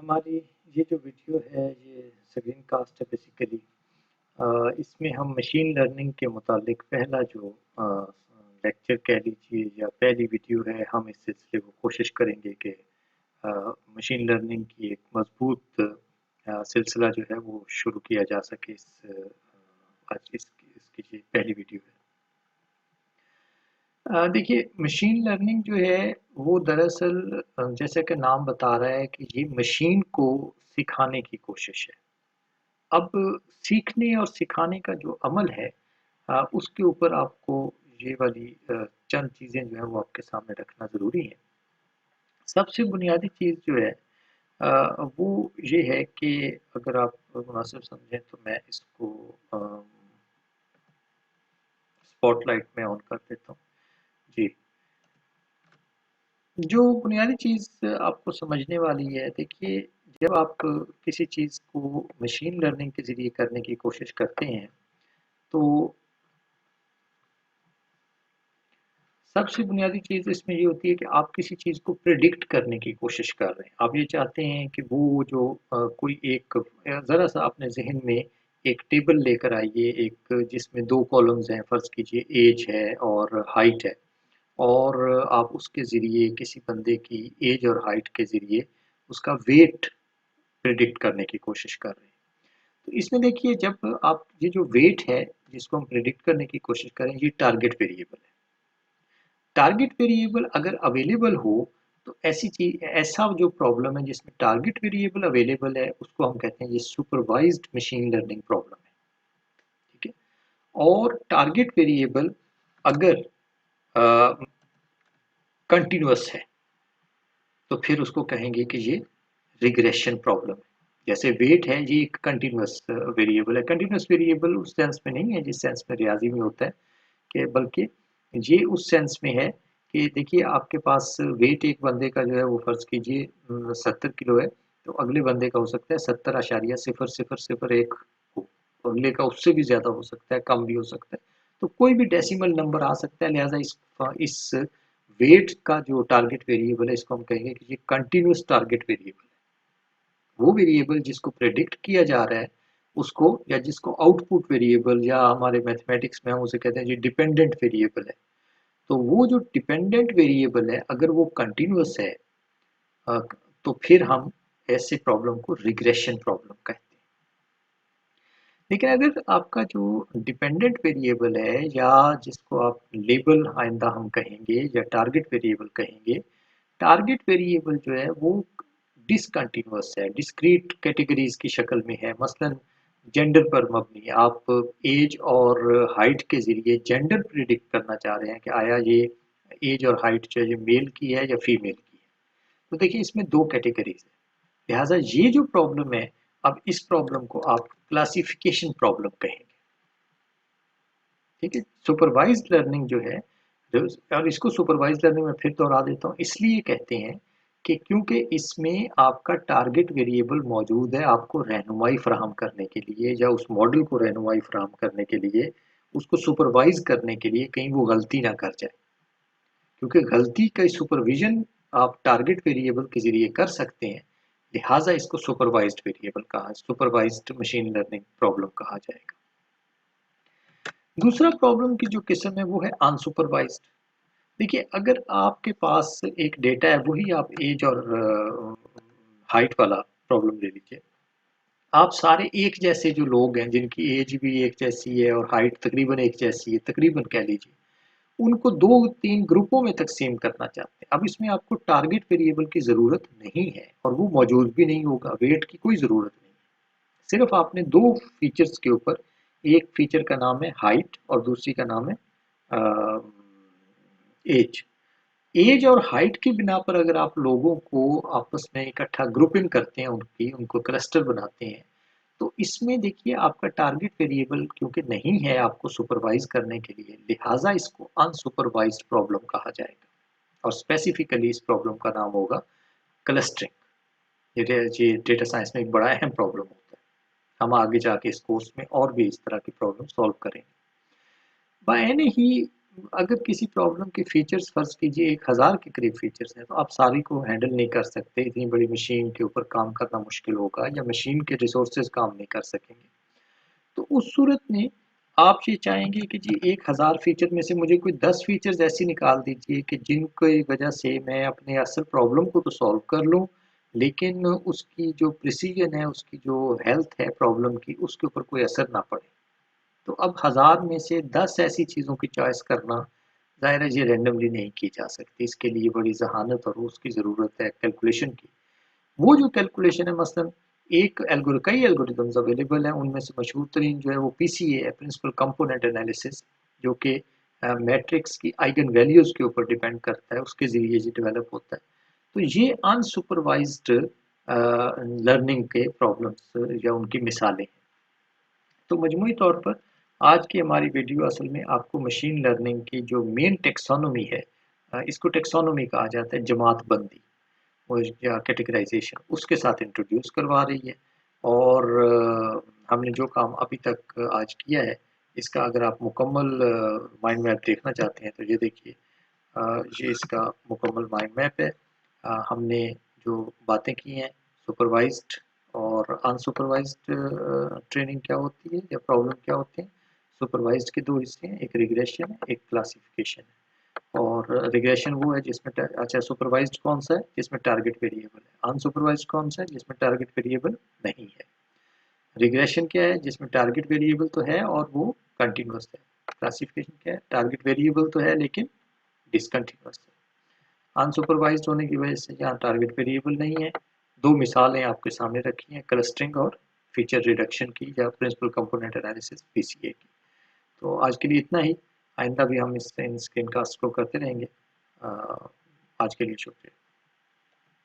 हमारी ये जो वीडियो है ये स्क्रीन कास्ट है बेसिकली। इसमें हम मशीन लर्निंग के मुतालिक पहला जो लेक्चर कह लीजिए या पहली वीडियो है, हम इस सिलसिले को कोशिश करेंगे कि मशीन लर्निंग की एक मजबूत सिलसिला जो है वो शुरू किया जा सके। आज इसकी ये पहली वीडियो है। देखिए, मशीन लर्निंग जो है वो दरअसल जैसे कि नाम बता रहा है कि ये मशीन को सिखाने की कोशिश है। अब सीखने और सिखाने का जो अमल है उसके ऊपर आपको ये वाली चंद चीज़ें जो है वो आपके सामने रखना ज़रूरी है। सबसे बुनियादी चीज़ जो है वो ये है कि अगर आप मुनासिब समझें तो मैं इसको स्पॉटलाइट में ऑन कर देता हूँ। जी, जो बुनियादी चीज़ आपको समझने वाली है, देखिए, जब आप किसी चीज़ को मशीन लर्निंग के ज़रिए करने की कोशिश करते हैं, तो सबसे बुनियादी चीज़ इसमें ये होती है कि आप किसी चीज़ को प्रिडिक्ट करने की कोशिश कर रहे हैं। आप ये चाहते हैं कि वो जो कोई एक ज़रा-सा अपने ज़हन में एक टेबल लेकर आइए, एक जिसमें 2 कॉलम्स हैं, फ़र्ज़ कीजिए ऐज है और हाइट है। और आप उसके ज़रिए किसी बंदे की ऐज और हाइट के ज़रिए उसका वेट प्रिडिक्ट करने की कोशिश कर रहे हैं। तो इसमें देखिए, जब आप ये जो वेट है जिसको हम प्रिडिक्ट करने की कोशिश करें, ये टारगेट वेरिएबल है। टारगेट वेरिएबल अगर अवेलेबल हो तो ऐसी चीज, ऐसा जो प्रॉब्लम है जिसमें टारगेट वेरिएबल अवेलेबल है, उसको हम कहते हैं ये सुपरवाइज्ड मशीन लर्निंग प्रॉब्लम है। ठीक है। और टारगेट वेरिएबल अगर कंटिन्यूअस है तो फिर उसको कहेंगे कि ये रिग्रेशन प्रॉब्लम है। जैसे वेट है, ये एक कंटिन्यूअस वेरिएबल है। कंटिन्यूअस वेरिएबल उस सेंस में नहीं है जिस सेंस में रियाजी में होता है, कि बल्कि ये उस सेंस में है कि देखिए, आपके पास वेट एक बंदे का जो है वो फ़र्ज़ कीजिए 70 किलो है, तो अगले बंदे का हो सकता है 70.0001 हो, अगले का उससे भी ज़्यादा हो सकता है, कम भी हो सकता है। तो कोई भी डेसिमल नंबर आ सकता है, लिहाज़ा इस वेट का जो टारगेट वेरिएबल है, इसको हम कहेंगे कि ये कंटीन्यूअस टारगेट वेरिएबल है। वो वेरिएबल जिसको प्रेडिक्ट किया जा रहा है उसको, या जिसको आउटपुट वेरिएबल, या हमारे मैथमेटिक्स में हम उसे कहते हैं जी डिपेंडेंट वेरिएबल है। तो वो जो डिपेंडेंट वेरिएबल है, अगर वो कंटिन्यूअस है, अ, तो फिर हम ऐसे प्रॉब्लम को रिग्रेशन प्रॉब्लम कहते हैं। लेकिन अगर आपका जो डिपेंडेंट वेरिएबल है, या जिसको आप लेबल आइंदा हम कहेंगे या टारगेट वेरिएबल कहेंगे, टारगेट वेरिएबल जो है वो डिसकंटिन्यूअस है, डिस्क्रीट कैटेगरीज की शक्ल में है। मसलन जेंडर पर मबनी है, आप एज और हाइट के जरिए जेंडर प्रिडिक्ट करना चाह रहे हैं कि आया ये एज और हाइट जो है ये मेल की है या फीमेल की है। तो देखिए, इसमें दो कैटेगरीज है, लिहाजा ये जो प्रॉब्लम है, अब इस प्रॉब्लम को आप क्लासिफिकेशन प्रॉब्लम कहेंगे। ठीक है। सुपरवाइज्ड लर्निंग जो है, और इसको सुपरवाइज्ड लर्निंग में फिर दोहरा देता हूँ, इसलिए कहते हैं कि क्योंकि इसमें आपका टारगेट वेरिएबल मौजूद है आपको रहनुमाई फराहम करने के लिए, या उस मॉडल को रहनुमाई फराहम करने के लिए, उसको सुपरवाइज करने के लिए, कहीं वो गलती ना कर जाए। क्योंकि गलती का सुपरविजन आप टारगेट वेरिएबल के जरिए कर सकते हैं, लिहाजा इसको सुपरवाइज्ड वेरिएबल कहा, सुपरवाइज्ड मशीन लर्निंग प्रॉब्लम कहा जाएगा। दूसरा प्रॉब्लम की जो किस्म है वो है अनसुपरवाइज्ड। देखिए, अगर आपके पास एक डेटा है, वही आप एज और हाइट वाला प्रॉब्लम ले लीजिए। आप सारे एक जैसे जो लोग हैं, जिनकी एज भी एक जैसी है और हाइट तकरीबन एक जैसी है, तकरीबन कह लीजिए, उनको 2-3 ग्रुपों में तकसीम करना चाहते हैं। अब इसमें आपको टारगेट वेरिएबल की ज़रूरत नहीं है और वो मौजूद भी नहीं होगा, वेट की कोई ज़रूरत नहीं। सिर्फ आपने दो फीचर्स के ऊपर, एक फीचर का नाम है हाइट और दूसरी का नाम है एज। एज और हाइट की बिना पर अगर आप लोगों को आपस में इकट्ठा ग्रुपिंग करते हैं, उनको क्लस्टर बनाते हैं, तो इसमें देखिए, आपका टारगेट वेरिएबल क्योंकि नहीं है आपको सुपरवाइज करने के लिए, लिहाजा इसको अनसुपरवाइज्ड प्रॉब्लम कहा जाएगा। और स्पेसिफिकली इस प्रॉब्लम का नाम होगा क्लस्टरिंग। ये डेटा साइंस में एक बड़ा अहम प्रॉब्लम होता है। हम आगे जाके इस कोर्स में और भी इस तरह की प्रॉब्लम सॉल्व करेंगे। बाय एनी ही अगर किसी प्रॉब्लम के फीचर्स फर्ज कीजिए 1000 के करीब फीचर्स हैं, तो आप सारी को हैंडल नहीं कर सकते, इतनी बड़ी मशीन के ऊपर काम करना मुश्किल होगा या मशीन के रिसोर्सेज काम नहीं कर सकेंगे। तो उस सूरत में आप ये चाहेंगे कि जी 1000 फीचर में से मुझे कोई 10 फीचर्स ऐसी निकाल दीजिए कि जिनकी वजह से मैं अपने असल प्रॉब्लम को तो सॉल्व कर लूँ, लेकिन उसकी जो प्रिसीजन है, उसकी जो हेल्थ है प्रॉब्लम की, उसके ऊपर कोई असर ना पड़े। तो अब 1000 में से 10 ऐसी चीज़ों की चॉइस करना, ज़ाहिर है ये रैंडमली नहीं की जा सकती। इसके लिए बड़ी ज़हानत और उसकी ज़रूरत है कैलकुलेशन की। वो जो कैलकुलेशन है मसलन एक कई एल्गोरिदम्स अवेलेबल हैं, उनमें से मशहूर तरीन जो है वो पीसीए है, प्रिंसिपल कंपोनेंट एनालिसिस, जो कि मैट्रिक्स की आइगन वैल्यूज़ के ऊपर डिपेंड करता है, उसके ज़रिए ये डेवलप होता है। तो ये अनसुपरवाइज्ड लर्निंग के प्रॉब्लम्स या उनकी मिसालें हैं। तो मजमूई तौर पर आज की हमारी वीडियो असल में आपको मशीन लर्निंग की जो मेन टेक्सोनोमी है, इसको टेक्सोनोमी कहा जाता है, जमात बंदी और या कैटेगराइजेशन, उसके साथ इंट्रोड्यूस करवा रही है। और हमने जो काम अभी तक आज किया है, इसका अगर आप मुकम्मल माइंड मैप देखना चाहते हैं तो ये देखिए, ये इसका मुकम्मल माइंड मैप है। हमने जो बातें की हैं, सुपरवाइज्ड और अनसुपरवाइज्ड ट्रेनिंग क्या होती है या प्रॉब्लम क्या होते हैं। सुपरवाइज्ड के दो हिस्से हैं, एक रिग्रेशन है, एक क्लासिफिकेशन है। और रिग्रेशन वो है जिसमें अच्छा, सुपरवाइज्ड कौन सा है जिसमें टारगेट वेरिएबल है, अनसुपरवाइज्ड कौन सा है जिसमें टारगेट वेरिएबल नहीं है। रिग्रेशन क्या है जिसमें टारगेट वेरिएबल तो है और वो कंटिन्यूस है। क्लासिफिकेशन क्या है, टारगेट वेरिएबल तो है लेकिन डिसकंटिन्यूस है। अनसुपरवाइज्ड होने की वजह से यहाँ टारगेट वेरिएबल नहीं है। दो मिसालें आपके सामने रखी हैं, क्लस्टरिंग और फीचर रिडक्शन की या प्रिंसिपल कंपोनेंट एनालिसिस पीसीए की। तो आज के लिए इतना ही। आइंदा भी हम इन स्क्रीन कास्ट को करते रहेंगे। आज के लिए शुक्रिया।